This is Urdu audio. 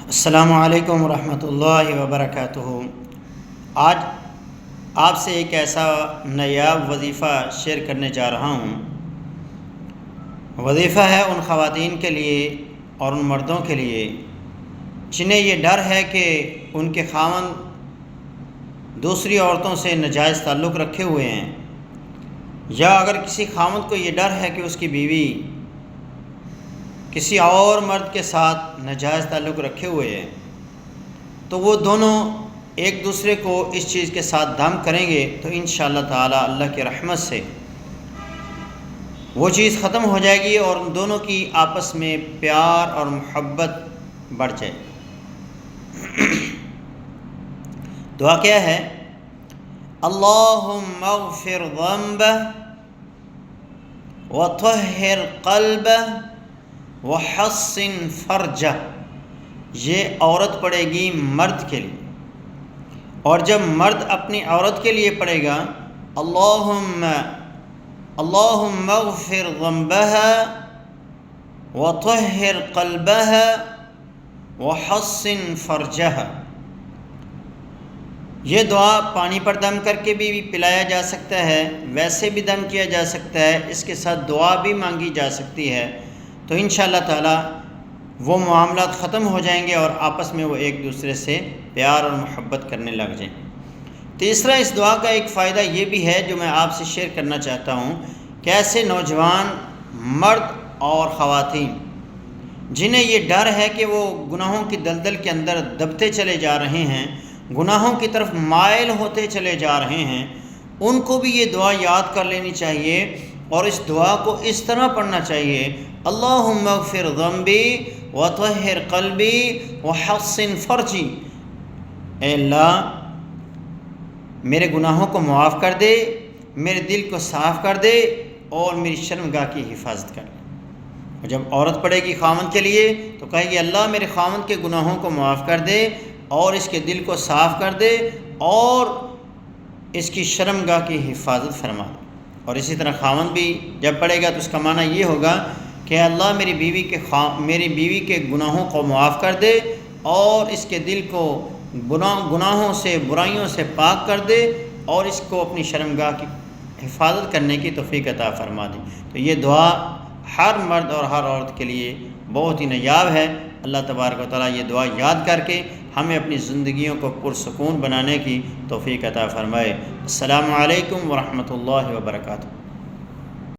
السلام علیکم ورحمۃ اللہ وبرکاتہ۔ آج آپ سے ایک ایسا نایاب وظیفہ شیئر کرنے جا رہا ہوں۔ وظیفہ ہے ان خواتین کے لیے اور ان مردوں کے لیے جنہیں یہ ڈر ہے کہ ان کے خاوند دوسری عورتوں سے ناجائز تعلق رکھے ہوئے ہیں، یا اگر کسی خاوند کو یہ ڈر ہے کہ اس کی بیوی کسی اور مرد کے ساتھ ناجائز تعلق رکھے ہوئے ہیں، تو وہ دونوں ایک دوسرے کو اس چیز کے ساتھ دم کریں گے تو انشاءاللہ تعالی اللہ کی رحمت سے وہ چیز ختم ہو جائے گی اور ان دونوں کی آپس میں پیار اور محبت بڑھ جائے گی۔ دعا کیا ہے؟ اللہم اغفر ذنبہ وطہر قلبہ وحسن فرجہ۔ یہ عورت پڑھے گی مرد کے لیے، اور جب مرد اپنی عورت کے لیے پڑھے گا اللہم اغفر ذنبہا وطہر قلبہا وحسن فرجہا۔ یہ دعا پانی پر دم کر کے بھی پلایا جا سکتا ہے، ویسے بھی دم کیا جا سکتا ہے، اس کے ساتھ دعا بھی مانگی جا سکتی ہے، تو انشاءاللہ تعالی وہ معاملات ختم ہو جائیں گے اور آپس میں وہ ایک دوسرے سے پیار اور محبت کرنے لگ جائیں۔ تیسرا، اس دعا کا ایک فائدہ یہ بھی ہے جو میں آپ سے شیئر کرنا چاہتا ہوں کہ ایسے نوجوان مرد اور خواتین جنہیں یہ ڈر ہے کہ وہ گناہوں کی دلدل کے اندر دبتے چلے جا رہے ہیں، گناہوں کی طرف مائل ہوتے چلے جا رہے ہیں، ان کو بھی یہ دعا یاد کر لینی چاہیے اور اس دعا کو اس طرح پڑھنا چاہیے: اللہم اغفر ذنبی وطہر قلبی وحسن فرجی۔ اے اللہ، میرے گناہوں کو معاف کر دے، میرے دل کو صاف کر دے اور میری شرمگاہ کی حفاظت کر لے۔ اور جب عورت پڑھے گی خاوند کے لیے تو کہے گی: اللہ میرے خاوند کے گناہوں کو معاف کر دے اور اس کے دل کو صاف کر دے اور اس کی شرمگاہ کی حفاظت فرما دے۔ اور اسی طرح خاوند بھی جب پڑھے گا تو اس کا معنی یہ ہوگا کہ اللہ میری بیوی کے گناہوں کو معاف کر دے اور اس کے دل کو گناہوں سے، برائیوں سے پاک کر دے اور اس کو اپنی شرمگاہ کی حفاظت کرنے کی توفیق عطا فرما دے۔ تو یہ دعا ہر مرد اور ہر عورت کے لیے بہت ہی نایاب ہے۔ اللہ تبارک و تعالیٰ یہ دعا یاد کر کے ہمیں اپنی زندگیوں کو پرسکون بنانے کی توفیق عطا فرمائے۔ السلام علیکم ورحمۃ اللہ وبرکاتہ۔